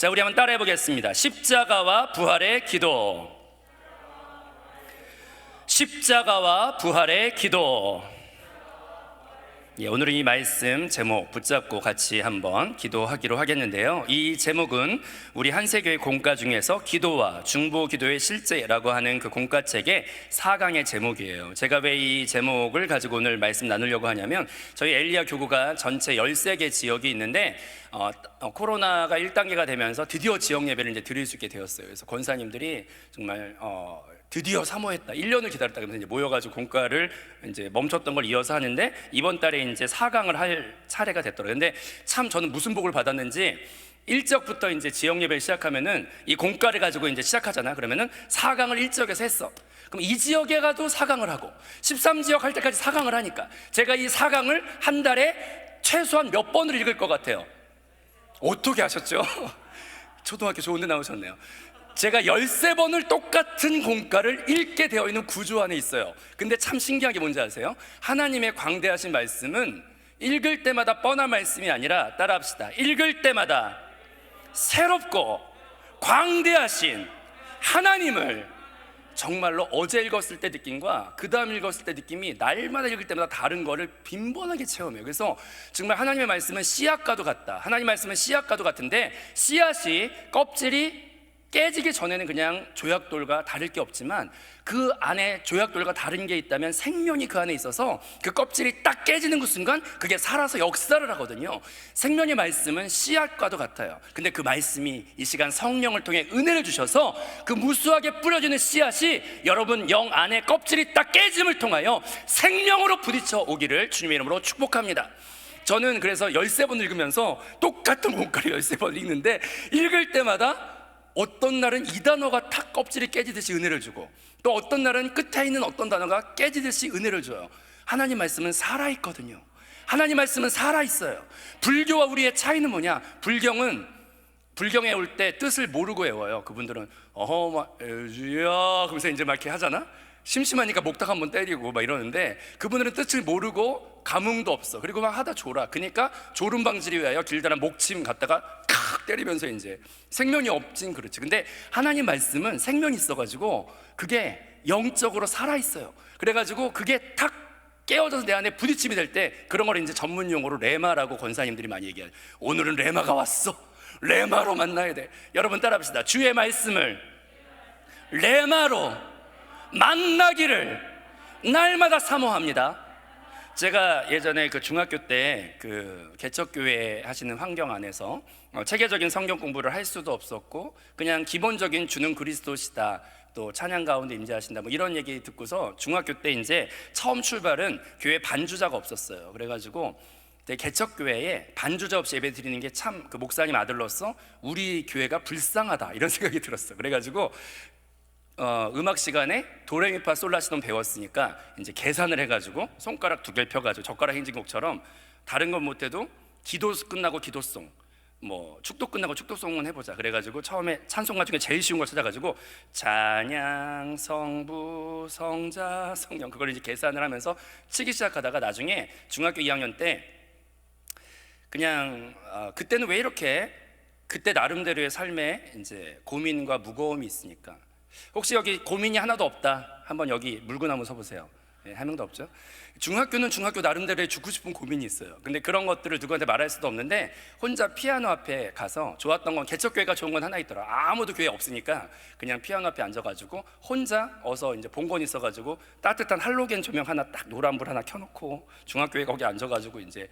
자, 우리 한번 따라해 보겠습니다. 십자가와 부활의 기도. 십자가와 부활의 기도. 오늘은 이 말씀 제목 붙잡고 같이 한번 기도하기로 하겠는데요. 이 제목은 우리 한세교회 공과 중에서 기도와 중보 기도의 실제라고 하는 그 공과책의 4강의 제목이에요. 제가 왜 이 제목을 가지고 오늘 말씀 나누려고 하냐면, 저희 엘리야 교구가 전체 13개 지역이 있는데 코로나가 1단계가 되면서 드디어 지역 예배를 이제 드릴 수 있게 되었어요. 그래서 권사님들이 정말 드디어 사모했다, 1년을 기다렸다 그러면서 이제 모여가지고 공과를 이제 멈췄던 걸 이어서 하는데, 이번 달에 이제 4강을 할 차례가 됐더라고요. 근데 참 저는 무슨 복을 받았는지, 1적부터 이제 지역 예배를 시작하면은 이 공과를 가지고 이제 시작하잖아. 그러면은 4강을 1지역에서 했어. 그럼 이 지역에 가도 4강을 하고 13지역 할 때까지 4강을 하니까 제가 이 4강을 한 달에 최소한 몇 번을 읽을 것 같아요? 어떻게 하셨죠? 초등학교 좋은 데 나오셨네요. 제가 13번을 똑같은 공과를 읽게 되어 있는 구조 안에 있어요. 근데 참 신기한 게 뭔지 아세요? 하나님의 광대하신 말씀은 읽을 때마다 뻔한 말씀이 아니라, 따라합시다, 읽을 때마다 새롭고 광대하신 하나님을 정말로 어제 읽었을 때 느낌과 그 다음 읽었을 때 느낌이 날마다 읽을 때마다 다른 거를 빈번하게 체험해요. 그래서 정말 하나님의 말씀은 씨앗과도 같다. 하나님의 말씀은 씨앗과도 같은데, 씨앗이 껍질이 깨지기 전에는 그냥 조약돌과 다를 게 없지만, 그 안에 조약돌과 다른 게 있다면 생명이 그 안에 있어서 그 껍질이 딱 깨지는 그 순간 그게 살아서 역사를 하거든요. 생명의 말씀은 씨앗과도 같아요. 근데 그 말씀이 이 시간 성령을 통해 은혜를 주셔서 그 무수하게 뿌려지는 씨앗이 여러분 영 안에 껍질이 딱 깨짐을 통하여 생명으로 부딪혀 오기를 주님의 이름으로 축복합니다. 저는 그래서 13번 읽으면서 똑같은 공과를 13번 읽는데, 읽을 때마다 어떤 날은 이 단어가 탁 껍질이 깨지듯이 은혜를 주고, 또 어떤 날은 끝에 있는 어떤 단어가 깨지듯이 은혜를 줘요. 하나님 말씀은 살아있거든요. 하나님 말씀은 살아있어요. 불교와 우리의 차이는 뭐냐? 불경에 올 때 뜻을 모르고 외워요. 그분들은 그러면서 이제 막 이렇게 하잖아. 심심하니까 목탁 한번 때리고 막 이러는데, 그분들은 뜻을 모르고 감흥도 없어. 그리고 막 하다 졸아. 그러니까 졸음 방지를 위하여 길다란 목침 갖다가 칵 때리면서 이제 생명이 없진 그렇지. 근데 하나님 말씀은 생명이 있어가지고 그게 영적으로 살아있어요. 그래가지고 그게 탁 깨어져서 내 안에 부딪힘이 될 때, 그런 걸 이제 전문 용어로 레마라고 권사님들이 많이 얘기해요. 오늘은 레마가 왔어. 레마로 만나야 돼. 여러분 따라합시다. 주의 말씀을 레마로 만나기를 날마다 사모합니다. 제가 예전에 그 중학교 때 그 개척교회 하시는 환경 안에서 체계적인 성경 공부를 할 수도 없었고, 그냥 기본적인 주는 그리스도시다, 또 찬양 가운데 임재하신다, 뭐 이런 얘기 듣고서 중학교 때 이제 처음 출발은 교회 반주자가 없었어요. 그래가지고 개척교회에 반주자 없이 예배 드리는 게 참 그 목사님 아들로서 우리 교회가 불쌍하다, 이런 생각이 들었어. 그래가지고 음악 시간에 도레미파 솔라시도 배웠으니까 이제 계산을 해가지고 손가락 2개를 펴가지고 젓가락 행진곡처럼 다른 건 못해도 기도 끝나고 기도송, 뭐 축도 끝나고 축도송은 해보자. 그래가지고 처음에 찬송가 중에 제일 쉬운 걸 찾아가지고 찬양 성부 성자 성령, 그걸 이제 계산을 하면서 치기 시작하다가 나중에 중학교 2학년 때 그냥 그때는 왜 이렇게, 그때 나름대로의 삶에 이제 고민과 무거움이 있으니까, 혹시 여기 고민이 하나도 없다, 한번 여기 물구나무 서보세요. 한 명도 없죠? 중학교는 중학교 나름대로의 죽고 싶은 고민이 있어요. 근데 그런 것들을 누구한테 말할 수도 없는데, 혼자 피아노 앞에 가서, 좋았던 건 개척교회가 좋은 건 하나 있더라. 아무도 교회 없으니까 그냥 피아노 앞에 앉아가지고 혼자 어서 이제 본건 있어가지고 따뜻한 할로겐 조명 하나, 딱 노란불 하나 켜놓고 중학교에 거기 앉아가지고 이제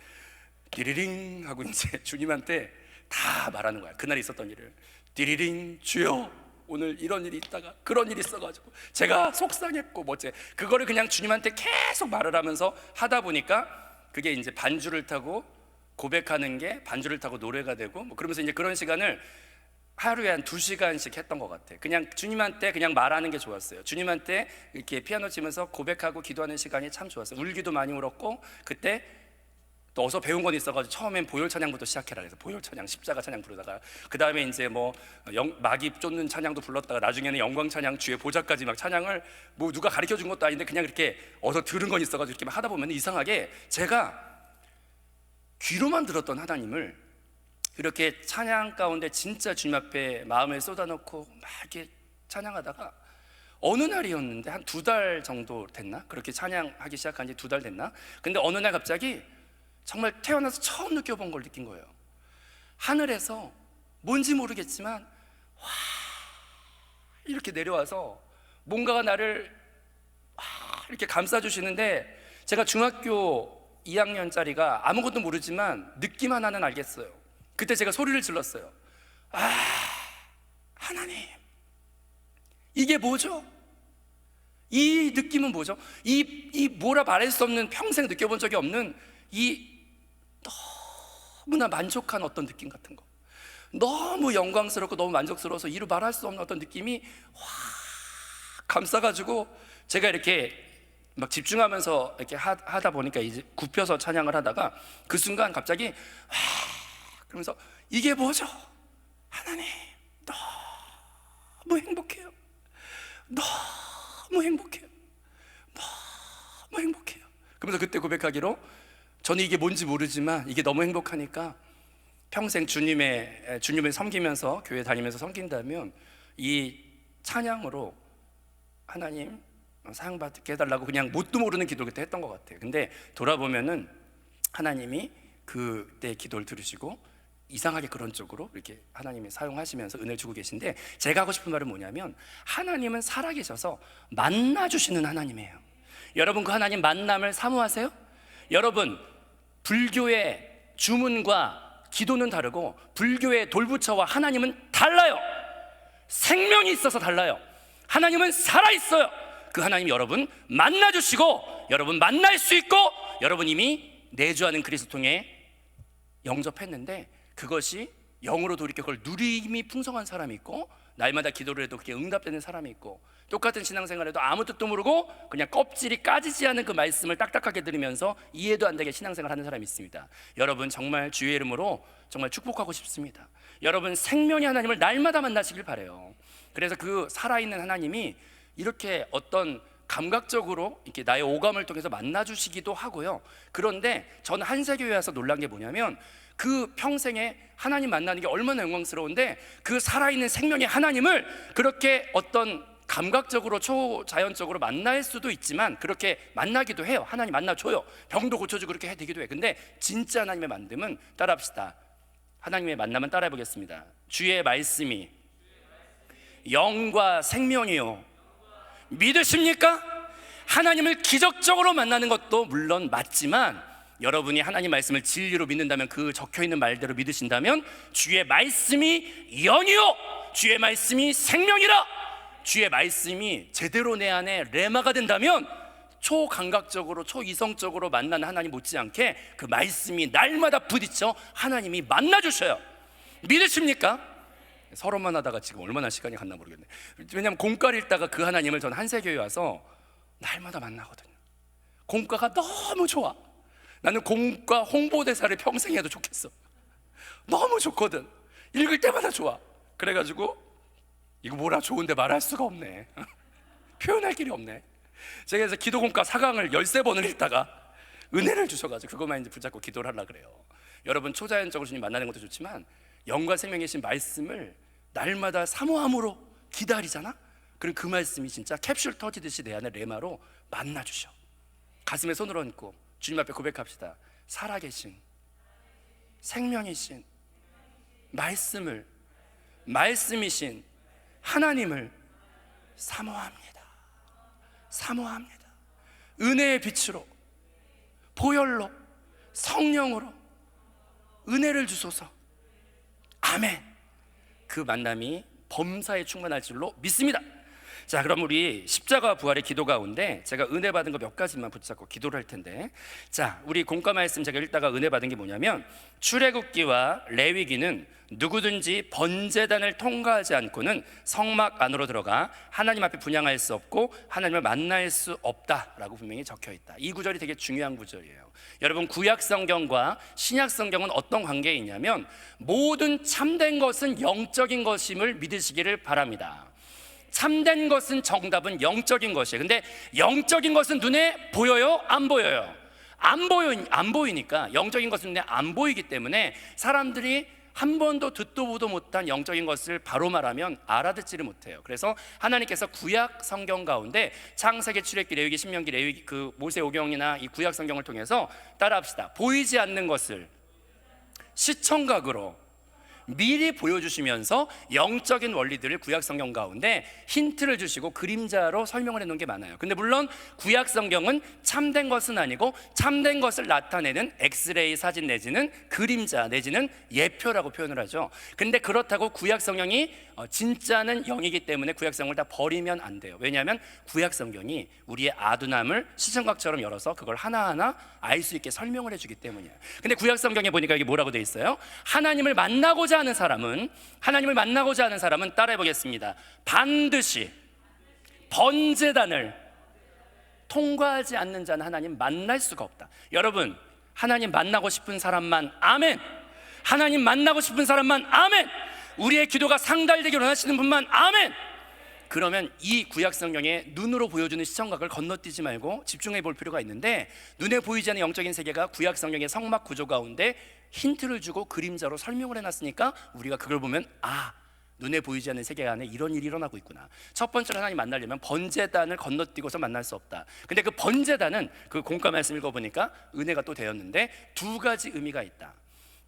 띠리링 하고 이제 주님한테 다 말하는 거야. 그날 있었던 일을. 띠리링, 주여 오늘 이런 일이 있다가 그런 일이 있어가지고 제가 속상했고 뭐지, 그거를 그냥 주님한테 계속 말을 하면서 하다 보니까 그게 이제 반주를 타고 고백하는 게 반주를 타고 노래가 되고, 뭐 그러면서 이제 그런 시간을 하루에 한 2시간씩 했던 것 같아. 그냥 주님한테 그냥 말하는 게 좋았어요. 주님한테 이렇게 피아노 치면서 고백하고 기도하는 시간이 참 좋았어요. 울기도 많이 울었고, 그때 또 어서 배운 건 있어가지고 처음엔 보혈 찬양부터 시작해라 그래서 보혈 찬양, 십자가 찬양 부르다가, 그 다음에 이제 뭐 마귀 쫓는 찬양도 불렀다가, 나중에는 영광 찬양, 주의 보좌까지 막 찬양을 뭐 누가 가르쳐 준 것도 아닌데 그냥 이렇게 어서 들은 건 있어가지고 이렇게 막 하다 보면 이상하게 제가 귀로만 들었던 하나님을 이렇게 찬양 가운데 진짜 주님 앞에 마음을 쏟아놓고 막 이렇게 찬양하다가 어느 날이었는데 한 2달 정도 됐나? 그렇게 찬양하기 시작한 지 2달 됐나? 근데 어느 날 갑자기 정말 태어나서 처음 느껴본 걸 느낀 거예요. 하늘에서 뭔지 모르겠지만 와 이렇게 내려와서 뭔가가 나를 이렇게 감싸주시는데, 제가 중학교 2학년짜리가 아무것도 모르지만 느낌 하나는 알겠어요. 그때 제가 소리를 질렀어요. 하나님, 이게 뭐죠? 이 느낌은 뭐죠? 이 뭐라 말할 수 없는, 평생 느껴본 적이 없는 이 너무나 만족한 어떤 느낌 같은 거, 너무 영광스럽고 너무 만족스러워서 이루 말할 수 없는 어떤 느낌이 확 감싸가지고, 제가 이렇게 막 집중하면서 이렇게 하다 보니까 이제 굽혀서 찬양을 하다가 그 순간 갑자기 그러면서 이게 뭐죠? 하나님, 너무 행복해요. 너무 행복해요. 너무 행복해요. 그러면서 그때 고백하기로, 저는 이게 뭔지 모르지만 이게 너무 행복하니까 평생 주님을 섬기면서, 교회 다니면서 섬긴다면 이 찬양으로 하나님 사용받게 해달라고 그냥 뭣도 모르는 기도를 그때 했던 것 같아요. 근데 돌아보면은 하나님이 그때 기도를 들으시고 이상하게 그런 쪽으로 이렇게 하나님이 사용하시면서 은혜를 주고 계신데, 제가 하고 싶은 말은 뭐냐면, 하나님은 살아계셔서 만나주시는 하나님이에요. 여러분, 그 하나님 만남을 사모하세요? 여러분, 불교의 주문과 기도는 다르고 불교의 돌부처와 하나님은 달라요. 생명이 있어서 달라요. 하나님은 살아있어요. 그 하나님 여러분 만나주시고, 여러분 만날 수 있고, 여러분 이미 내주하는 그리스도 통해 영접했는데, 그것이 영으로 돌이켜 그걸 누림이 풍성한 사람이 있고, 날마다 기도를 해도 그게 응답되는 사람이 있고, 똑같은 신앙생활에도 아무 뜻도 모르고 그냥 껍질이 까지지 않은 그 말씀을 딱딱하게 들으면서 이해도 안 되게 신앙생활 하는 사람이 있습니다. 여러분 정말 주의 이름으로 정말 축복하고 싶습니다. 여러분 생명의 하나님을 날마다 만나시길 바라요. 그래서 그 살아있는 하나님이 이렇게 어떤 감각적으로 이렇게 나의 오감을 통해서 만나주시기도 하고요. 그런데 저는 한세교회 와서 놀란 게 뭐냐면, 그 평생에 하나님 만나는 게 얼마나 영광스러운데, 그 살아있는 생명의 하나님을 그렇게 어떤 감각적으로 초자연적으로 만날 수도 있지만 그렇게 만나기도 해요. 하나님 만나줘요. 병도 고쳐주고 그렇게 되기도 해. 근데 진짜 하나님의 만남은, 따라합시다. 하나님의 만남은 따라해보겠습니다. 주의 말씀이 영과 생명이요. 믿으십니까? 하나님을 기적적으로 만나는 것도 물론 맞지만, 여러분이 하나님 말씀을 진리로 믿는다면, 그 적혀있는 말대로 믿으신다면, 주의 말씀이 영이요 주의 말씀이 생명이라, 주의 말씀이 제대로 내 안에 레마가 된다면, 초감각적으로 초이성적으로 만나는 하나님 못지않게 그 말씀이 날마다 부딪혀 하나님이 만나주셔요. 믿으십니까? 서론만 하다가 지금 얼마나 시간이 갔나 모르겠네. 왜냐하면 공과를 읽다가 그 하나님을 전 한세교회 와서 날마다 만나거든요. 공과가 너무 좋아. 나는 공과 홍보대사를 평생 해도 좋겠어. 너무 좋거든. 읽을 때마다 좋아. 그래가지고 이거 뭐라 좋은데 말할 수가 없네. 표현할 길이 없네. 제가 그래서 기도공과 4강을 13번을 읽다가 은혜를 주셔가지고 그것만 이제 붙잡고 기도를 하려고 그래요. 여러분 초자연적으로 주님 만나는 것도 좋지만 영과 생명이신 말씀을 날마다 사모함으로 기다리잖아? 그럼 그 말씀이 진짜 캡슐 터지듯이 내 안에 레마로 만나주셔. 가슴에 손을 얹고 주님 앞에 고백합시다. 살아계신 생명이신 말씀이신 하나님을 사모합니다. 사모합니다. 은혜의 빛으로, 보혈로, 성령으로 은혜를 주소서. 아멘. 그 만남이 범사에 충만할 줄로 믿습니다. 자, 그럼 우리 십자가 부활의 기도 가운데 제가 은혜 받은 거 몇 가지만 붙잡고 기도를 할 텐데, 자, 우리 공과 말씀 제가 읽다가 은혜 받은 게 뭐냐면, 출애굽기와 레위기는 누구든지 번제단을 통과하지 않고는 성막 안으로 들어가 하나님 앞에 분향할 수 없고 하나님을 만날 수 없다라고 분명히 적혀 있다. 이 구절이 되게 중요한 구절이에요. 여러분, 구약 성경과 신약 성경은 어떤 관계에 있냐면, 모든 참된 것은 영적인 것임을 믿으시기를 바랍니다. 참된 것은, 정답은 영적인 것이에요. 근데 영적인 것은 눈에 보여요? 안 보여요? 안 보이니까, 영적인 것은 눈에 안 보이기 때문에 사람들이 한 번도 듣도 보도 못한 영적인 것을 바로 말하면 알아듣지를 못해요. 그래서 하나님께서 구약 성경 가운데 창세기, 출애굽기, 레위기, 신명기, 레위기, 그 모세오경이나 이 구약 성경을 통해서 따라합시다. 보이지 않는 것을 시청각으로 미리 보여주시면서 영적인 원리들을 구약 성경 가운데 힌트를 주시고 그림자로 설명을 해놓은 게 많아요. 근데 물론 구약 성경은 참된 것은 아니고 참된 것을 나타내는 엑스레이 사진 내지는 그림자 내지는 예표라고 표현을 하죠. 근데 그렇다고 구약 성경이 진짜는 영이기 때문에 구약 성경을 다 버리면 안 돼요. 왜냐하면 구약 성경이 우리의 아두남을 시청각처럼 열어서 그걸 하나하나 알 수 있게 설명을 해주기 때문이에요. 근데 구약 성경에 보니까 여기 뭐라고 돼 있어요? 하나님을 만나고자 하는 사람은 따라해 보겠습니다. 반드시 번제단을 통과하지 않는 자는 하나님 만날 수가 없다. 여러분, 하나님 만나고 싶은 사람만 아멘. 하나님 만나고 싶은 사람만 아멘. 우리의 기도가 상달되기를 원하시는 분만 아멘. 그러면 이 구약 성경에 눈으로 보여주는 시청각을 건너뛰지 말고 집중해 볼 필요가 있는데, 눈에 보이지 않는 영적인 세계가 구약 성경의 성막 구조 가운데 힌트를 주고 그림자로 설명을 해놨으니까 우리가 그걸 보면 눈에 보이지 않는 세계 안에 이런 일이 일어나고 있구나. 첫 번째로 하나님 만나려면 번제단을 건너뛰고서 만날 수 없다. 근데 그 번제단은 그 공과 말씀 읽어보니까 은혜가 또 되었는데 두 가지 의미가 있다.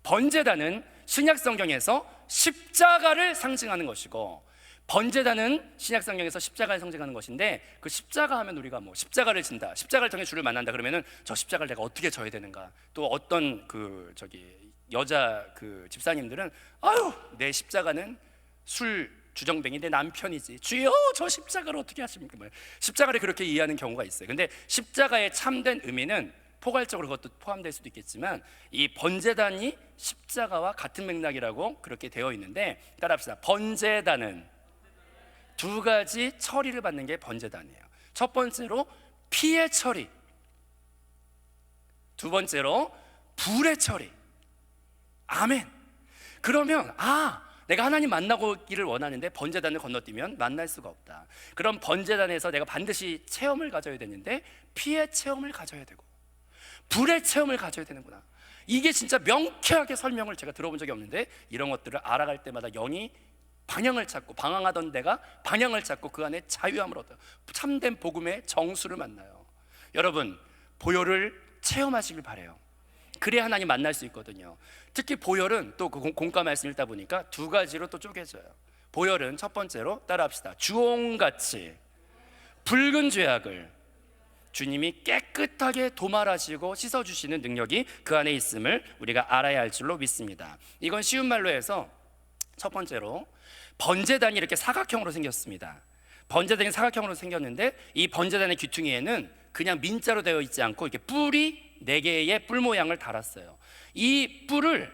번제단은 신약 성경에서 십자가를 상징하는 것이고, 번제단은 신약 성경에서 십자가를 상징하는 것인데, 그 십자가 하면 우리가 뭐 십자가를 진다, 십자가를 통해 주를 만난다 그러면은 저 십자가를 내가 어떻게 져야 되는가. 또 어떤 여자 집사님들은 내 십자가는 술 주정뱅이 내 남편이지, 주여 저 십자가를 어떻게 하십니까? 십자가를 그렇게 이해하는 경우가 있어요. 근데 십자가의 참된 의미는 포괄적으로 그것도 포함될 수도 있겠지만, 이 번제단이 십자가와 같은 맥락이라고 그렇게 되어 있는데, 따라합시다. 번제단은 두 가지 처리를 받는 게 번제단이에요. 첫 번째로 피의 처리, 두 번째로 불의 처리. 아멘. 그러면 내가 하나님 만나기를 원하는데 번제단을 건너뛰면 만날 수가 없다. 그럼 번제단에서 내가 반드시 체험을 가져야 되는데 피의 체험을 가져야 되고 불의 체험을 가져야 되는구나. 이게 진짜 명쾌하게 설명을 제가 들어본 적이 없는데, 이런 것들을 알아갈 때마다 영이 방향을 찾고, 방황하던 데가 방향을 찾고 그 안에 자유함을 얻어요. 참된 복음의 정수를 만나요. 여러분, 보혈을 체험하시길 바라요. 그래야 하나님 만날 수 있거든요. 특히 보혈은 또 그 공과 말씀 읽다 보니까 두 가지로 또 쪼개져요. 보혈은 첫 번째로 따라합시다. 주홍같이 붉은 죄악을 주님이 깨끗하게 도말하시고 씻어주시는 능력이 그 안에 있음을 우리가 알아야 할 줄로 믿습니다. 이건 쉬운 말로 해서 첫 번째로 번제단이 이렇게 사각형으로 생겼습니다. 번제단이 사각형으로 생겼는데, 이 번제단의 귀퉁이에는 그냥 민자로 되어 있지 않고 이렇게 뿔이 4개의 뿔 모양을 달았어요. 이 뿔을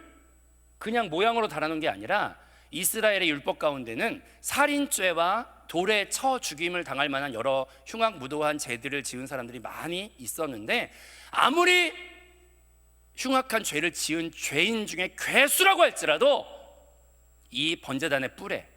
그냥 모양으로 달아놓은 게 아니라 이스라엘의 율법 가운데는 살인죄와 돌에 쳐 죽임을 당할 만한 여러 흉악무도한 죄들을 지은 사람들이 많이 있었는데, 아무리 흉악한 죄를 지은 죄인 중에 괴수라고 할지라도 이 번제단의 뿔에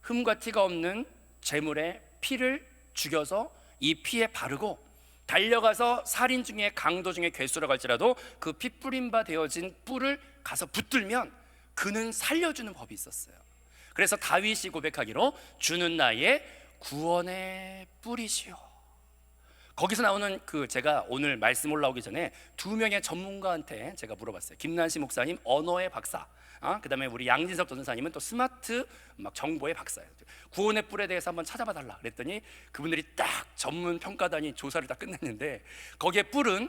흠과 티가 없는 제물의 피를 죽여서 이 피에 바르고, 달려가서 살인 중에 강도 중에 괴수라고 할지라도 그 피 뿌린 바 되어진 뿔을 가서 붙들면 그는 살려주는 법이 있었어요. 그래서 다윗이 고백하기로 주는 나의 구원의 뿔이시오. 거기서 나오는 제가 오늘 말씀 올라오기 전에 2명의 전문가한테 제가 물어봤어요. 김난시 목사님 언어의 박사, 그 다음에 우리 양진석 전사님은 또 스마트 정보의 박사예요. 구원의 뿔에 대해서 한번 찾아봐 달라 그랬더니 그분들이 딱 전문 평가단이 조사를 다 끝냈는데, 거기에 뿔은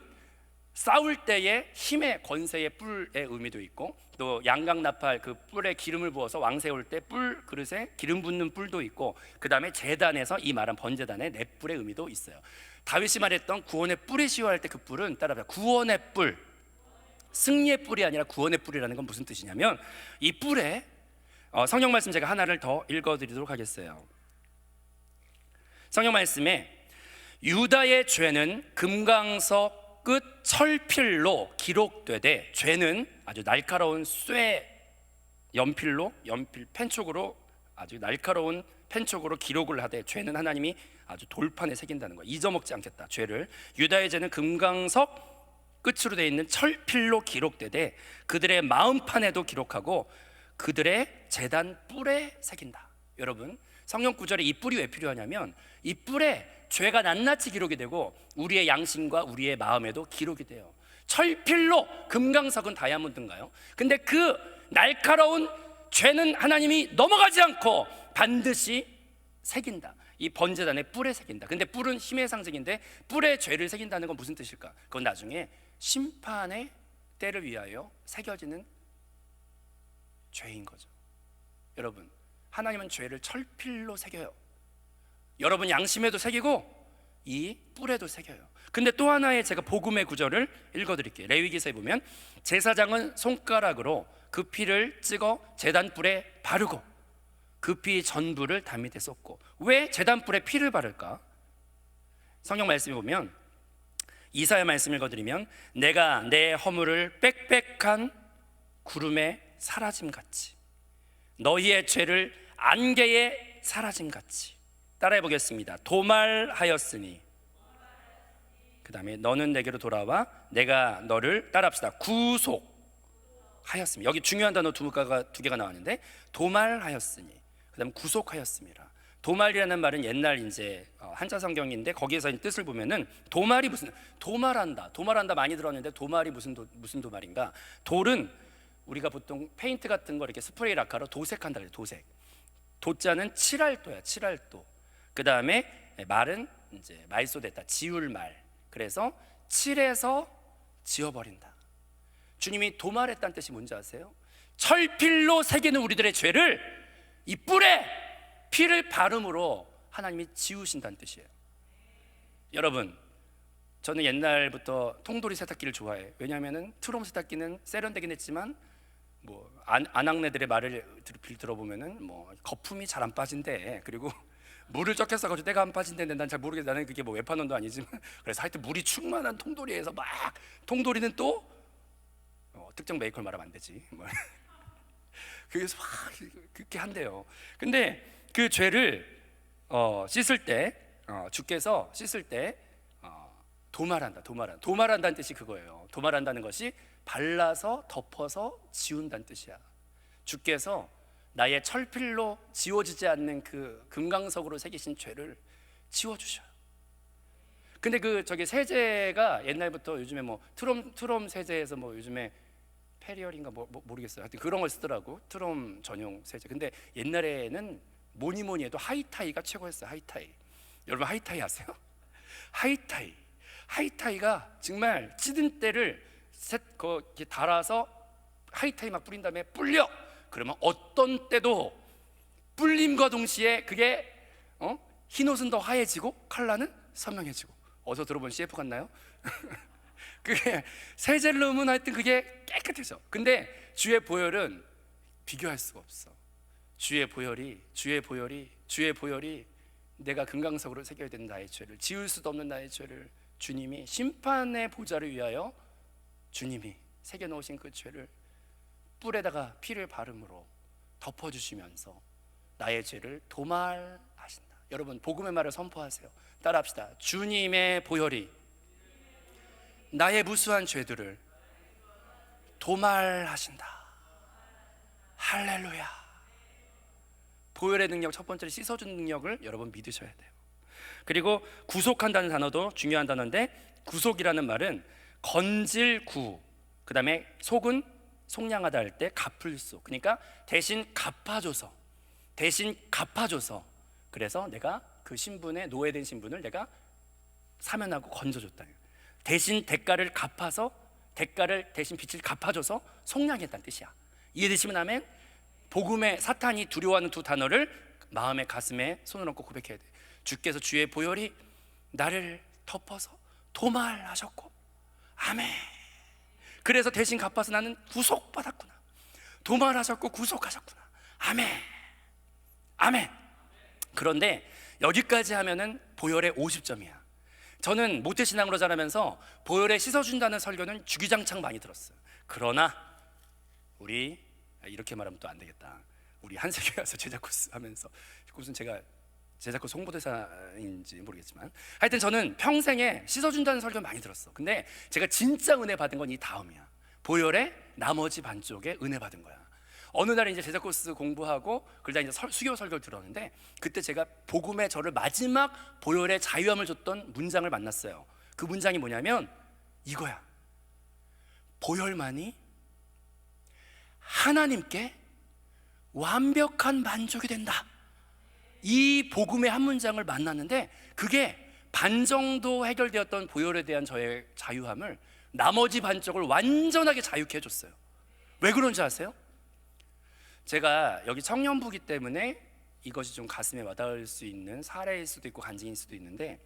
싸울 때의 힘의 권세의 뿔의 의미도 있고, 또 양강나팔 그 뿔에 기름을 부어서 왕 세울 때 뿔 그릇에 기름 붓는 뿔도 있고, 그 다음에 제단에서 이 말한 번제단의 네 뿔의 의미도 있어요. 다윗이 말했던 구원의 뿔이시오 할 때 그 뿔은 따라합니다. 구원의 뿔, 승리의 뿔이 아니라 구원의 뿔이라는 건 무슨 뜻이냐면, 이 뿔에 성경 말씀 제가 하나를 더 읽어드리도록 하겠어요. 성경 말씀에 유다의 죄는 금강석 끝 철필로 기록되되, 죄는 아주 날카로운 연필 펜촉으로 아주 날카로운 펜촉으로 기록을 하되, 죄는 하나님이 아주 돌판에 새긴다는 거예요. 잊어먹지 않겠다, 죄를. 유다의 죄는 금강석 끝으로 되어 있는 철필로 기록되되 그들의 마음판에도 기록하고 그들의 제단 뿔에 새긴다. 여러분, 성경 구절에 이 뿔이 왜 필요하냐면 이 뿔에 죄가 낱낱이 기록이 되고 우리의 양심과 우리의 마음에도 기록이 돼요. 철필로, 금강석은 다이아몬드인가요? 근데 그 날카로운 죄는 하나님이 넘어가지 않고 반드시 새긴다. 이 번제단의 뿔에 새긴다. 근데 뿔은 힘의 상징인데 뿔에 죄를 새긴다는 건 무슨 뜻일까? 그건 나중에 심판의 때를 위하여 새겨지는 죄인 거죠. 여러분, 하나님은 죄를 철필로 새겨요. 여러분 양심에도 새기고 이 뿔에도 새겨요. 근데 또 하나의 제가 복음의 구절을 읽어드릴게요. 레위기서에 보면 제사장은 손가락으로 그 피를 찍어 제단 뿔에 바르고 그 피 전부를 담 밑에 쏟고. 왜 제단 뿔에 피를 바를까? 성경 말씀에 보면 이사야 말씀 읽어드리면 내가 내 허물을 빽빽한 구름에 사라짐같이 너희의 죄를 안개에 사라짐같이. 따라해 보겠습니다. 도말하였으니, 그 다음에 너는 내게로 돌아와 내가 너를, 따라합시다, 구속하였으니. 여기 중요한 단어 두 개가 나왔는데 도말하였으니, 그 다음 구속하였습니다. 도말이라는 말은 옛날 이제 한자 성경인데 거기에서 뜻을 보면은 도말이 무슨, 도말한다 많이 들었는데 도말이 무슨 도말인가? 돌은 우리가 보통 페인트 같은 거 이렇게 스프레이 락카로 도색한다 그래요. 도색. 도자는 칠할도야, 칠할도. 그 다음에 말은 이제 말소됐다, 지울 말. 그래서 칠해서 지워버린다. 주님이 도말했다는 뜻이 뭔지 아세요? 철필로 새기는 우리들의 죄를 이 뿔에 피를 바름으로 하나님이 지우신다는 뜻이에요. 여러분, 저는 옛날부터 통돌이 세탁기를 좋아해요. 왜냐하면 트롬 세탁기는 세련되긴 했지만 뭐 아낙네들의 말을 들어보면은 뭐 거품이 잘 안 빠진대. 그리고 물을 적게 써가지고 때가 안 빠진다는데 난 잘 모르겠어. 나는 그게 뭐 외판원도 아니지만 그래서 하여튼 물이 충만한 통돌이에서 막, 통돌이는 또 특정 메이커를 말하면 안 되지. 그래서 막 그렇게 한대요. 근데 그 죄를 씻을 때 주께서 씻을 때 도말한다는 뜻이 그거예요. 도말한다는 것이 발라서 덮어서 지운다는 뜻이야. 주께서 나의 철필로 지워지지 않는 그 금강석으로 새기신 죄를 지워주셔요. 근데 저기 세제가 옛날부터 요즘에 뭐 트롬 세제에서 뭐 요즘에 페리얼인가 모르겠어요. 하여튼 그런 걸 쓰더라고. 트롬 전용 세제. 근데 옛날에는 뭐니 해도 하이타이가 최고였어요. 하이타이. 여러분 하이타이 아세요? 하이타이가 정말 찌든 때를 이렇게 달아서 하이타이 막 뿌린 다음에 불려. 그러면 어떤 때도 불림과 동시에 그게 흰옷은 더 하얘지고 컬러는 선명해지고. 어서 들어본 CF 같나요? 그게 세제를 넣으면 하여튼 그게 깨끗해져. 근데 주의 보혈은 비교할 수가 없어. 주의 보혈이 내가 금강석으로 새겨야 되는 나의 죄를, 지울 수도 없는 나의 죄를 주님이 심판의 보좌를 위하여 주님이 새겨놓으신 그 죄를 뿔에다가 피를 바름으로 덮어주시면서 나의 죄를 도말하신다. 여러분 복음의 말을 선포하세요. 따라합시다. 주님의 보혈이 나의 무수한 죄들을 도말하신다. 할렐루야. 보혈의 능력, 첫 번째로 씻어주는 능력을 여러분 믿으셔야 돼요. 그리고 구속한다는 단어도 중요한 단어인데, 구속이라는 말은 건질 구, 그 다음에 속은 속량하다 할 때 갚을수. 그러니까 대신 갚아줘서, 그래서 내가 그 신분에, 노예된 신분을 내가 사면하고 건져줬다. 대신 대가를 갚아서, 대가를 대신 빚을 갚아줘서 속량했다는 뜻이야. 이해되시면 아멘? 복음의 사탄이 두려워하는 두 단어를 마음의 가슴에 손을 얹고 고백해야 돼. 주께서 주의 보혈이 나를 덮어서 도말하셨고, 아멘. 그래서 대신 갚아서 나는 구속받았구나. 도말하셨고 구속하셨구나. 아멘. 아멘. 그런데 여기까지 하면은 보혈의 50점이야. 저는 모태신앙으로 자라면서 보혈에 씻어준다는 설교는 주기장창 많이 들었어요. 그러나 우리, 이렇게 말하면 또 안 되겠다, 우리 한세교회 와서 제자 코스 하면서, 무슨 제가 제자 코스 홍보대사인지 모르겠지만 하여튼 저는 평생에 씻어준다는 설교 많이 들었어. 근데 제가 진짜 은혜 받은 건 이 다음이야. 보혈의 나머지 반쪽에 은혜 받은 거야. 어느 날 이제 제자 코스 공부하고 그러다 이제 수교 설교를 들었는데, 그때 제가 복음의 저를 마지막 보혈의 자유함을 줬던 문장을 만났어요. 그 문장이 뭐냐면 이거야. 보혈만이 하나님께 완벽한 만족이 된다. 이 복음의 한 문장을 만났는데, 그게 반 정도 해결되었던 보혈에 대한 저의 자유함을 나머지 반 쪽을 완전하게 자유케 해줬어요. 왜 그런지 아세요? 제가 여기 청년부기 때문에 이것이 좀 가슴에 와닿을 수 있는 사례일 수도 있고 간증일 수도 있는데,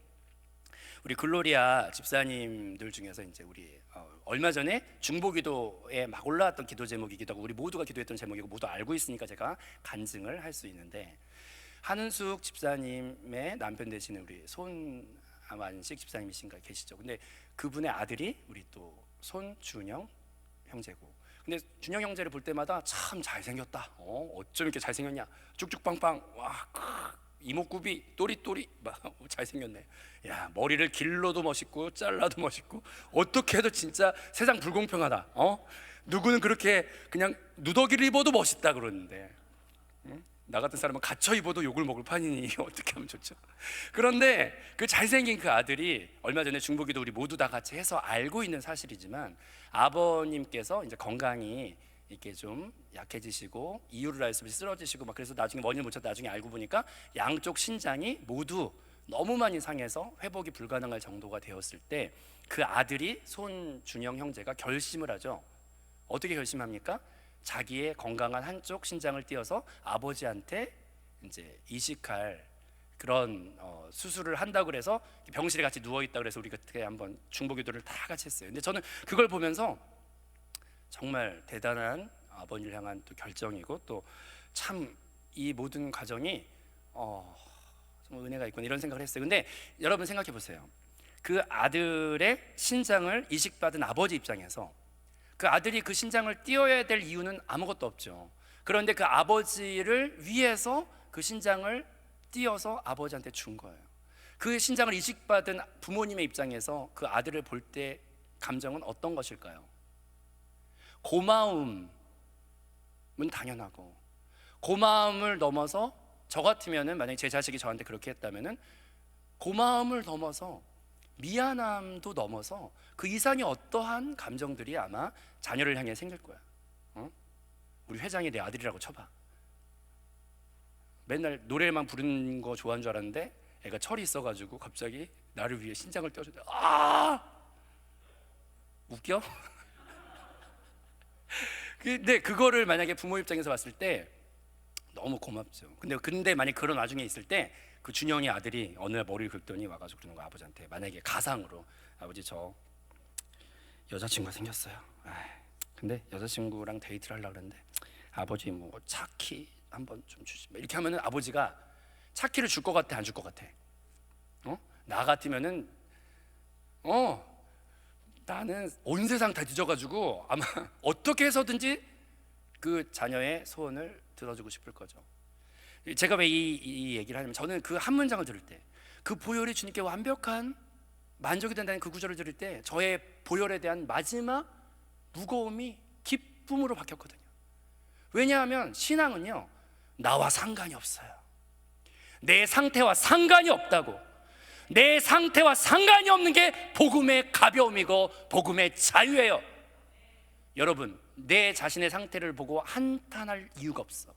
우리 글로리아 집사님들 중에서 이제 우리 얼마 전에 중보기도에 막 올라왔던 기도 제목이기도 하고 우리 모두가 기도했던 제목이고 모두 알고 있으니까 제가 간증을 할 수 있는데, 한은숙 집사님의 남편 되시는 우리 손만식 집사님이신가 계시죠? 근데 그분의 아들이 우리 또 손준영 형제고, 근데 준영 형제를 볼 때마다 참 잘생겼다. 어쩜 이렇게 잘생겼냐? 쭉쭉빵빵. 와, 이목구비 또리또리 막 잘생겼네. 야, 머리를 길러도 멋있고 잘라도 멋있고 어떻게 해도 진짜 세상 불공평하다. 누구는 그렇게 그냥 누더기를 입어도 멋있다 그러는데, 나 같은 사람은 갇혀 입어도 욕을 먹을 판이니 어떻게 하면 좋죠? 그런데 그 잘생긴 그 아들이 얼마 전에 중보기도 우리 모두 다 같이 해서 알고 있는 사실이지만, 아버님께서 이제 건강이 이렇게 좀 약해지시고 이유를 알 수 없이 쓰러지시고 막 그래서 나중에 원인을 못 찾다 나중에 알고 보니까 양쪽 신장이 모두 너무 많이 상해서 회복이 불가능할 정도가 되었을 때, 그 아들이 손준영 형제가 결심을 하죠. 어떻게 결심합니까? 자기의 건강한 한쪽 신장을 띄어서 아버지한테 이제 이식할 그런 수술을 한다고 그래서 병실에 같이 누워 있다 그래서 우리 그때 한번 중보기도를 다 같이 했어요. 근데 저는 그걸 보면서 정말 대단한 아버지를 향한 또 결정이고 또 참 이 모든 과정이 정말 은혜가 있구나 이런 생각을 했어요. 근데 여러분 생각해 보세요. 그 아들의 신장을 이식받은 아버지 입장에서 그 아들이 그 신장을 띄어야 될 이유는 아무것도 없죠. 그런데 그 아버지를 위해서 그 신장을 띄어서 아버지한테 준 거예요. 그 신장을 이식받은 부모님의 입장에서 그 아들을 볼 때 감정은 어떤 것일까요? 고마움은 당연하고, 고마움을 넘어서 저 같으면은 만약에 제 자식이 저한테 그렇게 했다면은 고마움을 넘어서 미안함도 넘어서 그 이상의 어떠한 감정들이 아마 자녀를 향해 생길 거야. 우리 회장이 내 아들이라고 쳐봐. 맨날 노래만 부르는 거 좋아하는 줄 알았는데 애가 철이 있어가지고 갑자기 나를 위해 신장을 떼어준대. 웃겨? 근데 그거를 만약에 부모 입장에서 봤을 때 너무 고맙죠. 근데 만약 그런 와중에 있을 때 그 준영이 아들이 어느 날 머리를 긁더니 와가지고 그러는 거야, 아버지한테. 만약에 가상으로, 아버지 저 여자친구가 생겼어요. 근데 여자친구랑 데이트를 하려고 그러는데 아버지 뭐 차키 한번 좀 주시. 이렇게 하면은 아버지가 차키를 줄 것 같아, 안 줄 것 같아? 나 같으면은 나는 온 세상 다 뒤져가지고 아마 어떻게 해서든지 그 자녀의 소원을 들어주고 싶을 거죠. 제가 왜 이 얘기를 하냐면, 저는 그 한 문장을 들을 때, 그 보혈이 주님께 완벽한 만족이 된다는 그 구절을 들을 때 저의 보혈에 대한 마지막 무거움이 기쁨으로 바뀌었거든요. 왜냐하면 신앙은요, 나와 상관이 없어요. 내 상태와 상관이 없다고. 내 상태와 상관이 없는 게 복음의 가벼움이고 복음의 자유예요. 여러분, 내 자신의 상태를 보고 한탄할 이유가 없어.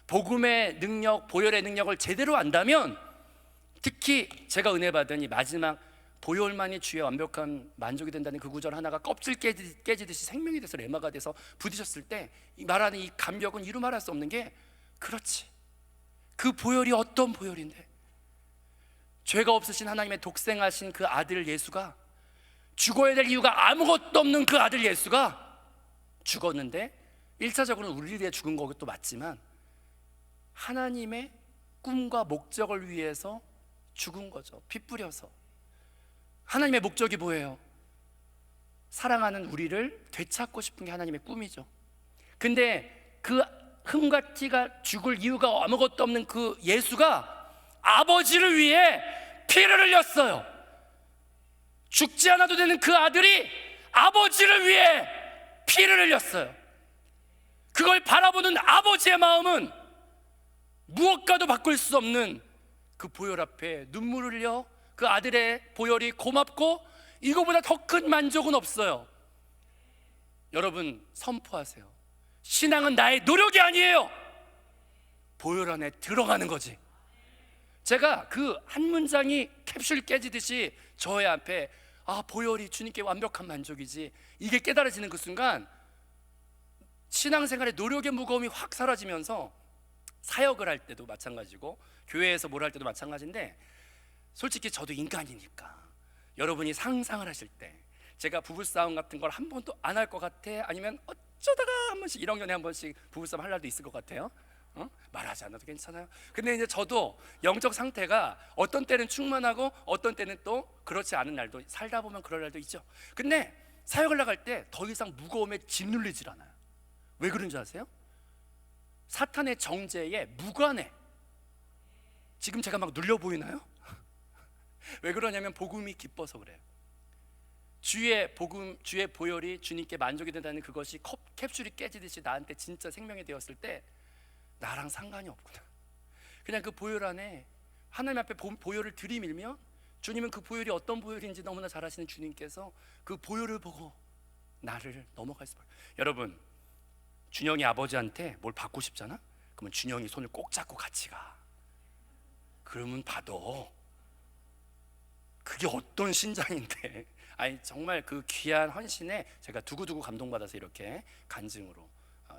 복음의 능력, 보혈의 능력을 제대로 안다면, 특히 제가 은혜 받은 이 마지막 보혈만이 주의 완벽한 만족이 된다는 그 구절 하나가 껍질 깨지듯이 생명이 돼서 레마가 돼서 부딪혔을 때 말하는 이 감격은 이루 말할 수 없는 게, 그렇지, 그 보혈이 어떤 보혈인데, 죄가 없으신 하나님의 독생하신 그 아들 예수가, 죽어야 될 이유가 아무것도 없는 그 아들 예수가 죽었는데, 1차적으로는 우리를 위해 죽은 것도 맞지만 하나님의 꿈과 목적을 위해서 죽은 거죠. 피 뿌려서. 하나님의 목적이 뭐예요? 사랑하는 우리를 되찾고 싶은 게 하나님의 꿈이죠. 근데 그 흠과 티가 죽을 이유가 아무것도 없는 그 예수가 아버지를 위해 피를 흘렸어요. 죽지 않아도 되는 그 아들이 아버지를 위해 피를 흘렸어요. 그걸 바라보는 아버지의 마음은 무엇과도 바꿀 수 없는 그 보혈 앞에 눈물을 흘려 그 아들의 보혈이 고맙고 이거보다 더 큰 만족은 없어요. 여러분 선포하세요. 신앙은 나의 노력이 아니에요. 보혈 안에 들어가는 거지. 제가 그 한 문장이 캡슐 깨지듯이 저의 앞에 보혈이 주님께 완벽한 만족이지, 이게 깨달아지는 그 순간 신앙생활의 노력의 무거움이 확 사라지면서 사역을 할 때도 마찬가지고 교회에서 뭘 할 때도 마찬가지인데, 솔직히 저도 인간이니까 여러분이 상상을 하실 때 제가 부부싸움 같은 걸 한 번도 안 할 것 같아? 아니면 어쩌다가 한 번씩 1학년에 한 번씩 부부싸움 할 날도 있을 것 같아요? 말하지 않아도 괜찮아요. 근데 이제 저도 영적 상태가 어떤 때는 충만하고 어떤 때는 또 그렇지 않은 날도, 살다 보면 그럴 날도 있죠. 근데 사역을 나갈 때 더 이상 무거움에 짓눌리질 않아요. 왜 그런 줄 아세요? 사탄의 정죄에 무관해. 지금 제가 막 눌려 보이나요? 왜 그러냐면 복음이 기뻐서 그래요. 주의 복음, 주의 보혈이 주님께 만족이 된다는 그것이 캡슐이 깨지듯이 나한테 진짜 생명이 되었을 때 나랑 상관이 없구나. 그냥 그 보혈 안에 하나님 앞에 보혈을 들이밀면 주님은 그 보혈이 어떤 보혈인지 너무나 잘 아시는 주님께서 그 보혈을 보고 나를 넘어갈 수밖에. 여러분, 준영이 아버지한테 뭘 받고 싶잖아? 그러면 준영이 손을 꼭 잡고 같이 가. 그러면 봐도 그게 어떤 신장인데. 아니 정말 그 귀한 헌신에 제가 두고두고 감동받아서 이렇게 간증으로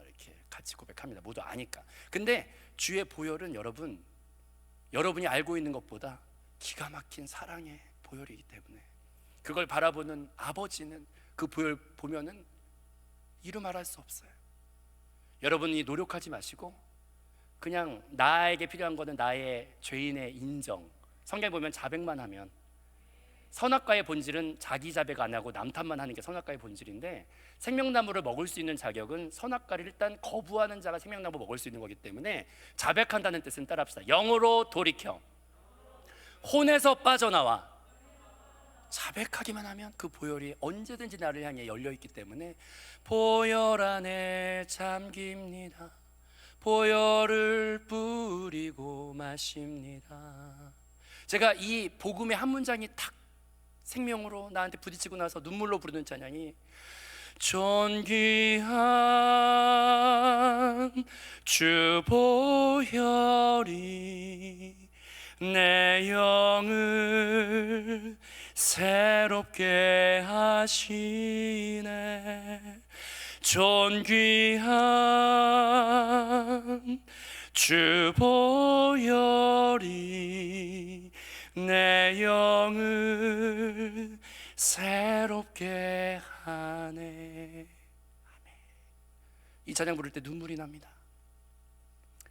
이렇게 같이 고백합니다. 모두 아니까. 근데 주의 보혈은 여러분이 알고 있는 것보다 기가 막힌 사랑의 보혈이기 때문에 그걸 바라보는 아버지는 그 보혈 보면은 이루 말할 수 없어요. 여러분이 노력하지 마시고 그냥 나에게 필요한 거는 나의 죄인의 인정. 성경 보면 자백만 하면, 선악과의 본질은 자기 자백 안 하고 남 탓만 하는 게 선악과의 본질인데, 생명나무를 먹을 수 있는 자격은 선악과를 일단 거부하는 자가 생명나무 먹을 수 있는 거기 때문에 자백한다는 뜻은 따라합시다. 영으로 돌이켜 혼에서 빠져나와 자백하기만 하면 그 보혈이 언제든지 나를 향해 열려있기 때문에 보혈 안에 잠깁니다. 보혈을 뿌리고 마십니다. 제가 이 복음의 한 문장이 탁 생명으로 나한테 부딪히고 나서 눈물로 부르는 찬양이 존귀한 주 보혈이 내 영을 새롭게 하시네. 존귀한 주 보혈이 내 영을 새롭게 하네. 아멘. 이 찬양 부를 때 눈물이 납니다.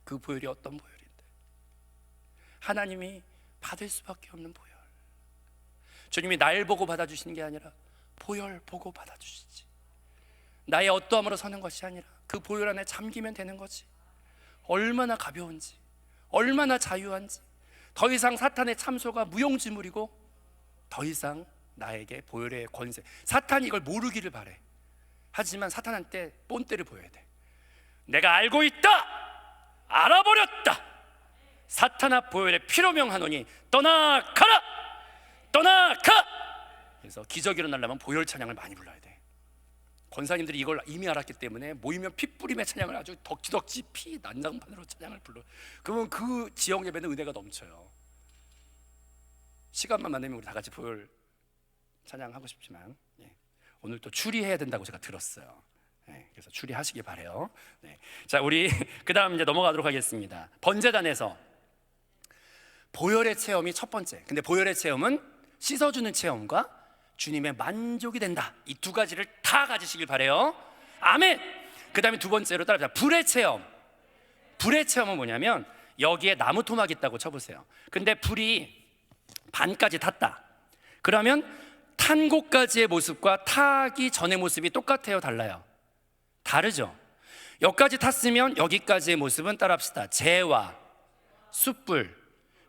그 보혈이 어떤 보혈인데, 하나님이 받을 수밖에 없는 보혈. 주님이 날 보고 받아주시는 게 아니라 보혈 보고 받아주시지. 나의 어떠함으로 서는 것이 아니라 그 보혈 안에 잠기면 되는 거지. 얼마나 가벼운지, 얼마나 자유한지. 더 이상 사탄의 참소가 무용지물이고 더 이상 나에게 보혈의 권세. 사탄이 이걸 모르기를 바래. 하지만 사탄한테 본때를 보여야 돼. 내가 알고 있다, 알아버렸다. 사탄아 보혈의 피로 명하노니 떠나가라, 떠나가. 그래서 기적이 일어나려면 보혈 찬양을 많이 불러야 돼. 권사님들이 이걸 이미 알았기 때문에 모이면 핏뿌림의 찬양을 아주 덕지덕지 피 난장판으로 찬양을 불러. 그러면 그 지역 예배는 은혜가 넘쳐요. 시간만 만나면 우리 다 같이 보혈 찬양하고 싶지만 오늘 또 추리해야 된다고 제가 들었어요. 그래서 추리하시기 바래요. 자, 우리 그 다음 이제 넘어가도록 하겠습니다. 번제단에서 보혈의 체험이 첫 번째. 근데 보혈의 체험은 씻어주는 체험과 주님의 만족이 된다. 이 두 가지를 다 가지시길 바래요. 아멘. 그 다음에 두 번째로 따라합시다. 불의 체험. 불의 체험은 뭐냐면 여기에 나무 토막이 있다고 쳐보세요. 근데 불이 반까지 탔다. 그러면 탄 곳까지의 모습과 타기 전의 모습이 똑같아요, 달라요? 다르죠. 여기까지 탔으면 여기까지의 모습은 따라합시다. 재와 숯불,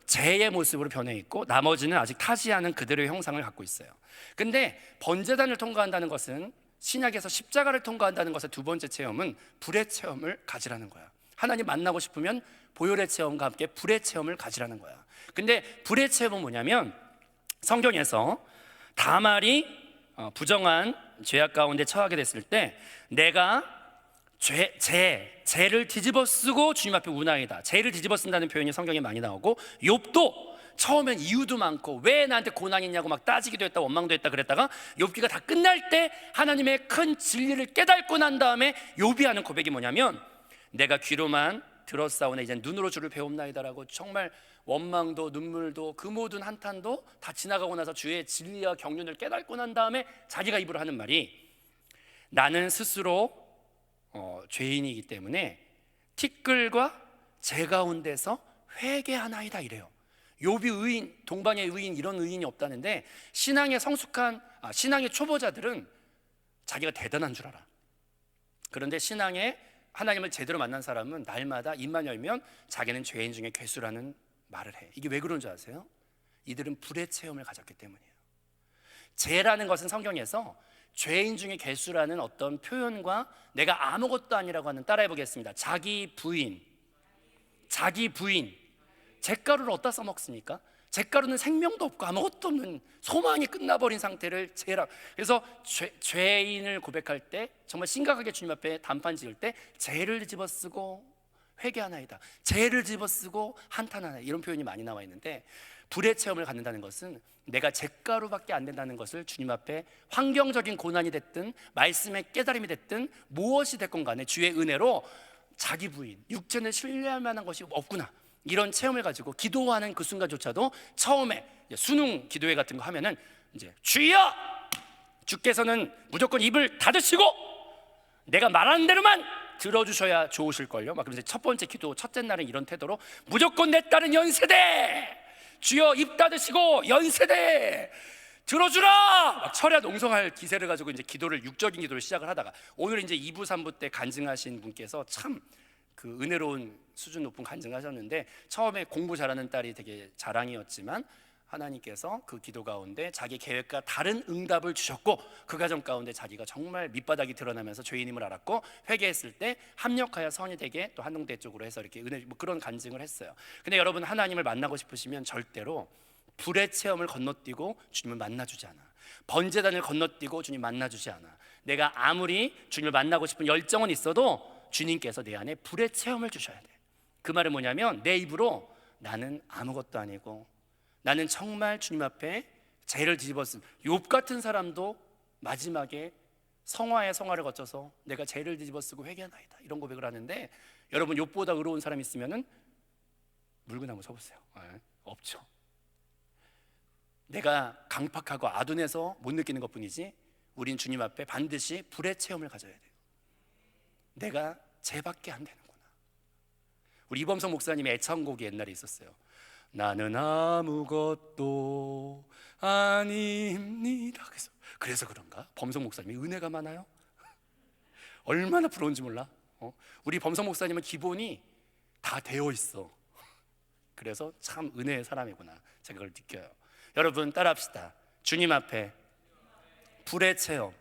재의 모습으로 변해 있고 나머지는 아직 타지 않은 그대로의 형상을 갖고 있어요. 근데 번제단을 통과한다는 것은 신약에서 십자가를 통과한다는 것의 두 번째 체험은 불의 체험을 가지라는 거야. 하나님 만나고 싶으면 보혈의 체험과 함께 불의 체험을 가지라는 거야. 근데 불의 체험은 뭐냐면, 성경에서 다말이 부정한 죄악 가운데 처하게 됐을 때 내가 죄를 뒤집어 쓰고 주님 앞에 운하이다. 죄를 뒤집어 쓴다는 표현이 성경에 많이 나오고, 욥도 처음엔 이유도 많고 왜 나한테 고난이 있냐고 막 따지기도 했다, 원망도 했다 그랬다가 욥기가 다 끝날 때 하나님의 큰 진리를 깨닫고 난 다음에 욥이 하는 고백이 뭐냐면, 내가 귀로만 들었사오나 이제 눈으로 주를 배웁나이다라고 정말 원망도 눈물도 그 모든 한탄도 다 지나가고 나서 주의 진리와 경륜을 깨닫고 난 다음에 자기가 입으로 하는 말이, 나는 스스로 죄인이기 때문에 티끌과 재 가운데서 회개하나이다 이래요. 욥이 의인, 동방의 의인, 이런 의인이 없다는데 신앙의 신앙의 초보자들은 자기가 대단한 줄 알아. 그런데 신앙에 하나님을 제대로 만난 사람은 날마다 입만 열면 자기는 죄인 중에 괴수라는 말을 해. 이게 왜 그런 줄 아세요? 이들은 불의 체험을 가졌기 때문이에요. 죄라는 것은 성경에서 죄인 중에 괴수라는 어떤 표현과 내가 아무것도 아니라고 하는, 따라해 보겠습니다. 자기 부인. 잿가루를 어디다 써먹습니까? 잿가루는 생명도 없고 아무것도 없는 소망이 끝나버린 상태를 죄라. 그래서 죄인을 고백할 때, 정말 심각하게 주님 앞에 단판 지을 때 죄를 집어쓰고 회개하나이다, 죄를 집어쓰고 한탄하나이다, 이런 표현이 많이 나와 있는데, 불의 체험을 갖는다는 것은 내가 잿가루밖에 안 된다는 것을 주님 앞에 환경적인 고난이 됐든 말씀의 깨달음이 됐든 무엇이 됐건 간에 주의 은혜로 자기 부인, 육체는 신뢰할 만한 것이 없구나, 이런 체험을 가지고 기도하는 그 순간조차도, 처음에 수능 기도회 같은 거 하면은 이제 주여, 주께서는 무조건 입을 닫으시고 내가 말하는 대로만 들어주셔야 좋으실걸요. 막 그러면서 첫 번째 기도, 첫째 날은 이런 태도로 무조건 내 딸은 연세대, 주여 입 닫으시고 연세대 들어주라, 막 철야 농성할 기세를 가지고 이제 기도를, 육적인 기도를 시작을 하다가, 오늘 이제 2부 3부 때 간증하신 분께서 참 그 은혜로운 수준 높은 간증하셨는데, 처음에 공부 잘하는 딸이 되게 자랑이었지만 하나님께서 그 기도 가운데 자기 계획과 다른 응답을 주셨고, 그 과정 가운데 자기가 정말 밑바닥이 드러나면서 죄인임을 알았고 회개했을 때 합력하여 선이 되게 또 한동대 쪽으로 해서 이렇게 은혜, 뭐 그런 간증을 했어요. 근데 여러분, 하나님을 만나고 싶으시면 절대로 불의 체험을 건너뛰고 주님을 만나주지 않아. 번제단을 건너뛰고 주님 만나주지 않아. 내가 아무리 주님을 만나고 싶은 열정은 있어도 주님께서 내 안에 불의 체험을 주셔야 돼. 그 말은 뭐냐면, 내 입으로 나는 아무것도 아니고 나는 정말 주님 앞에 죄를 뒤집었음. 욥 같은 사람도 마지막에 성화의 성화를 거쳐서 내가 죄를 뒤집어쓰고 회개하나이다, 이런 고백을 하는데, 여러분 욥보다 의로운 사람 있으면은 물구나무 서보세요. 없죠. 내가 강팍하고 아둔해서 못 느끼는 것뿐이지 우린 주님 앞에 반드시 불의 체험을 가져야 돼요. 내가 죄밖에 안 되는구나. 우리 이범석 목사님의 애창곡이 옛날에 있었어요. 나는 아무것도 아닙니다. 그래서 그런가? 범석 목사님이 은혜가 많아요? 얼마나 부러운지 몰라. 우리 범석 목사님은 기본이 다 되어 있어. 그래서 참 은혜의 사람이구나, 제가 그걸 느껴요. 여러분 따라합시다. 주님 앞에 불의 체험.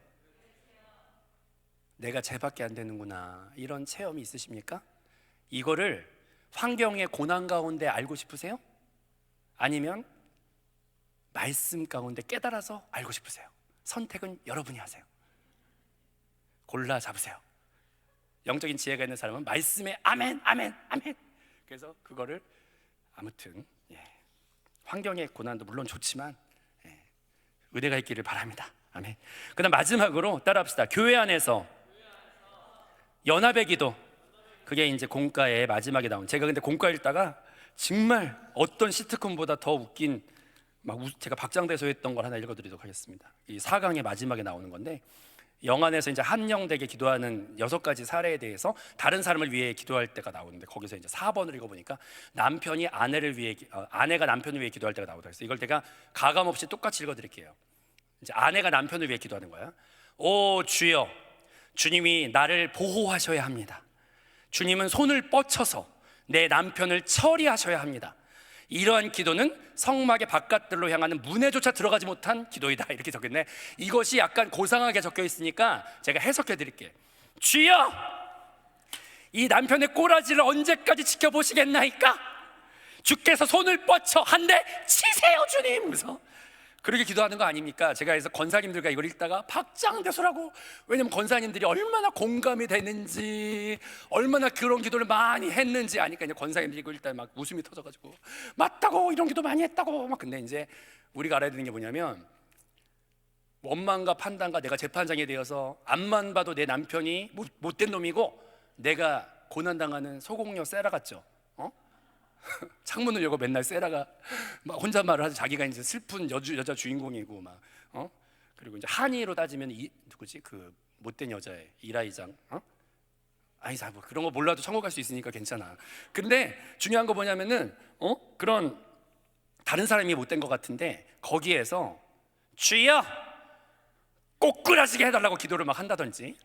내가 죄밖에 안 되는구나, 이런 체험이 있으십니까? 이거를 환경의 고난 가운데 알고 싶으세요? 아니면 말씀 가운데 깨달아서 알고 싶으세요? 선택은 여러분이 하세요. 골라 잡으세요. 영적인 지혜가 있는 사람은 말씀에 아멘, 아멘, 아멘. 그래서 그거를 아무튼 환경의 고난도 물론 좋지만 은혜가 있기를 바랍니다. 아멘. 그다음 마지막으로 따라합시다. 교회 안에서 연합의 기도. 그게 이제 공과의 마지막에 나온, 제가 근데 공과 읽다가 정말 어떤 시트콤보다 더 웃긴, 제가 박장대소 했던 걸 하나 읽어드리도록 하겠습니다. 이 4강의 마지막에 나오는 건데, 영안에서 이제 한영되게 기도하는 6가지 사례에 대해서 다른 사람을 위해 기도할 때가 나오는데, 거기서 이제 4번을 읽어보니까 남편이 아내가 남편을 위해 기도할 때가 나오더라고요. 그래서 이걸 제가 가감 없이 똑같이 읽어드릴게요. 이제 아내가 남편을 위해 기도하는 거야. 오 주여, 주님이 나를 보호하셔야 합니다. 주님은 손을 뻗쳐서 내 남편을 처리하셔야 합니다. 이러한 기도는 성막의 바깥들로 향하는 문에조차 들어가지 못한 기도이다. 이렇게 적혔네. 이것이 약간 고상하게 적혀 있으니까 제가 해석해 드릴게요. 주여, 이 남편의 꼬라지를 언제까지 지켜보시겠나이까? 주께서 손을 뻗쳐 한 대 치세요 주님. 그래서 그렇게 기도하는 거 아닙니까? 제가 그래서 권사님들과 이걸 읽다가 박장대소라고. 왜냐면 권사님들이 얼마나 공감이 되는지, 얼마나 그런 기도를 많이 했는지 아니까 이제 권사님들이 이거 읽다 막 웃음이 터져가지고 맞다고, 이런 기도 많이 했다고 막. 근데 이제 우리가 알아야 되는 게 뭐냐면, 원망과 판단과 내가 재판장이 되어서 앞만 봐도 내 남편이 못된 놈이고 내가 고난당하는 소공녀 세라 같죠? 창문을 열고 맨날 세라가 막 혼잣말을 하죠. 자기가 이제 슬픈 여자 주인공이고 막. 그리고 이제 한의로 따지면 누구지? 그 못된 여자의 이라이장. 아니, 뭐 그런 거 몰라도 천국 갈 수 있으니까 괜찮아. 근데 중요한 거 뭐냐면은 그런 다른 사람이 못된 것 같은데 거기에서 주여 꼬꾸라지게 해달라고 기도를 막 한다든지,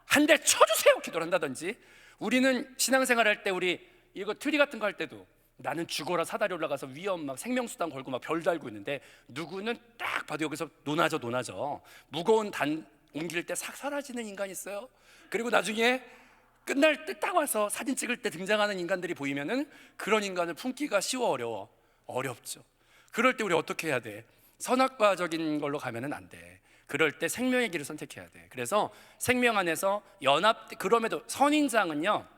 한 대 쳐주세요 기도를 한다든지. 우리는 신앙생활 할 때 우리 이거 트리 같은 거 할 때도 나는 죽어라 사다리 올라가서 위험 막 생명수당 걸고 막 별 달고 있는데, 누구는 딱 봐도 여기서 논하죠. 무거운 단 옮길 때 싹 사라지는 인간이 있어요. 그리고 나중에 끝날 때 딱 와서 사진 찍을 때 등장하는 인간들이 보이면은 그런 인간을 품기가 쉬워 어려워? 어렵죠. 그럴 때 우리 어떻게 해야 돼? 선악과적인 걸로 가면은 안 돼. 그럴 때 생명의 길을 선택해야 돼. 그래서 생명 안에서 그럼에도 선인장은요,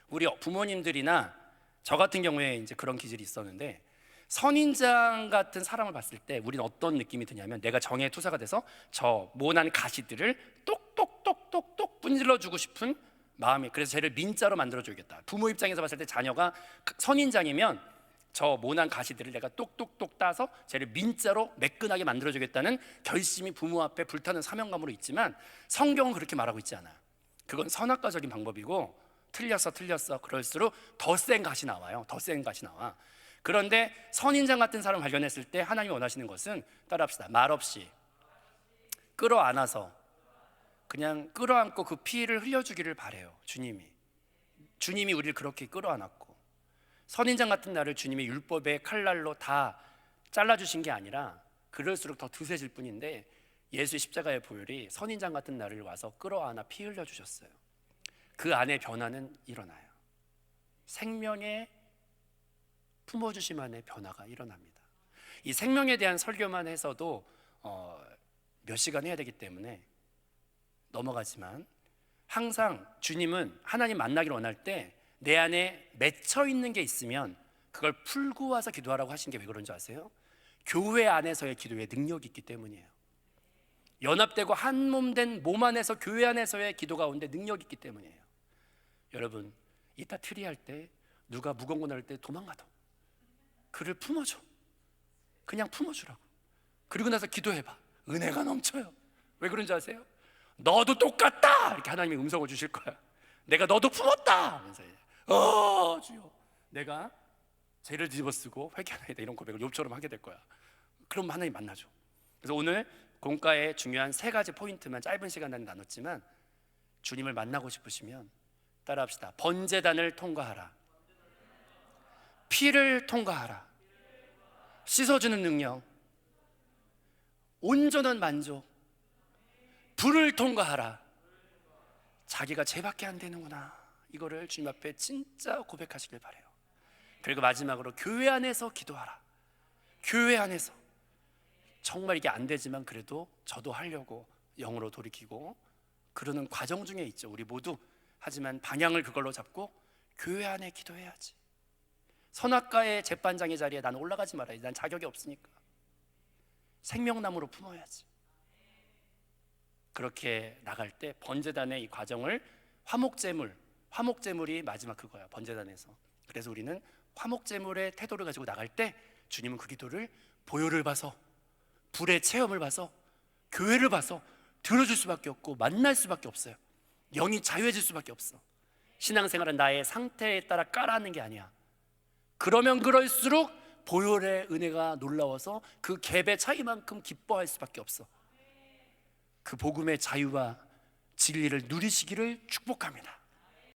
우리 부모님들이나 저 같은 경우에 이제 그런 기질이 있었는데, 선인장 같은 사람을 봤을 때 우리는 어떤 느낌이 드냐면, 내가 정에 투사가 돼서 저 모난 가시들을 똑똑똑똑똑 분질러주고 싶은 마음이. 그래서 쟤를 민자로 만들어줘야겠다. 부모 입장에서 봤을 때 자녀가 선인장이면 저 모난 가시들을 내가 똑똑똑 따서 쟤를 민자로 매끈하게 만들어주겠다는 결심이 부모 앞에 불타는 사명감으로 있지만, 성경은 그렇게 말하고 있지 않아. 그건 선악과적인 방법이고, 틀렸어 그럴수록 더 센 갓이 나와요. 더 센 갓이 나와. 그런데 선인장 같은 사람을 발견했을 때 하나님이 원하시는 것은, 따라합시다, 말없이 끌어안아서 그냥 끌어안고 그 피를 흘려주기를 바래요. 주님이 우리를 그렇게 끌어안았고, 선인장 같은 나를 주님이 율법의 칼날로 다 잘라주신 게 아니라 그럴수록 더 드세질 뿐인데, 예수의 십자가의 보혈이 선인장 같은 나를 와서 끌어안아 피 흘려주셨어요. 그 안에 변화는 일어나요. 생명의 품어주심 안에 변화가 일어납니다. 이 생명에 대한 설교만 해서도 몇 시간 해야 되기 때문에 넘어가지만, 항상 주님은 하나님 만나기를 원할 때 내 안에 맺혀 있는 게 있으면 그걸 풀고 와서 기도하라고 하신 게 왜 그런 줄 아세요? 교회 안에서의 기도에 능력이 있기 때문이에요. 연합되고 한 몸 된 몸 안에서, 교회 안에서의 기도 가운데 능력이 있기 때문이에요. 여러분, 이따 트리할 때 누가 무거운 거 나올 때 도망가도 그를 품어줘. 그냥 품어주라고. 그리고 나서 기도해봐. 은혜가 넘쳐요. 왜 그런지 아세요? 너도 똑같다 이렇게 하나님이 음성을 주실 거야. 내가 너도 품었다 하면서, 주여 내가 죄를 뒤집어 쓰고 회개하나이다, 이런 고백을 욥처럼 하게 될 거야. 그럼 하나님 만나죠. 그래서 오늘 공과의 중요한 3가지 포인트만 짧은 시간 안에 나눴지만, 주님을 만나고 싶으시면 따라합시다. 번제단을 통과하라. 피를 통과하라. 씻어주는 능력, 온전한 만족, 불을 통과하라. 자기가 죄밖에 안 되는구나, 이거를 주님 앞에 진짜 고백하시길 바래요. 그리고 마지막으로 교회 안에서 기도하라. 교회 안에서 정말 이게 안 되지만 그래도 저도 하려고 영으로 돌이키고 그러는 과정 중에 있죠, 우리 모두. 하지만 방향을 그걸로 잡고 교회 안에 기도해야지. 선악과의 재판장의 자리에 난 올라가지 말아야지. 난 자격이 없으니까. 생명나무로 품어야지. 그렇게 나갈 때 번제단의 이 과정을 화목제물이 마지막 그거야, 번제단에서. 그래서 우리는 화목제물의 태도를 가지고 나갈 때 주님은 그 기도를 보혈을 봐서, 불의 체험을 봐서, 교회를 봐서 들어줄 수밖에 없고 만날 수밖에 없어요. 영이 자유해질 수밖에 없어. 신앙생활은 나의 상태에 따라 깔아앉는 게 아니야. 그러면 그럴수록 보혈의 은혜가 놀라워서 그 갭의 차이만큼 기뻐할 수밖에 없어. 그 복음의 자유와 진리를 누리시기를 축복합니다.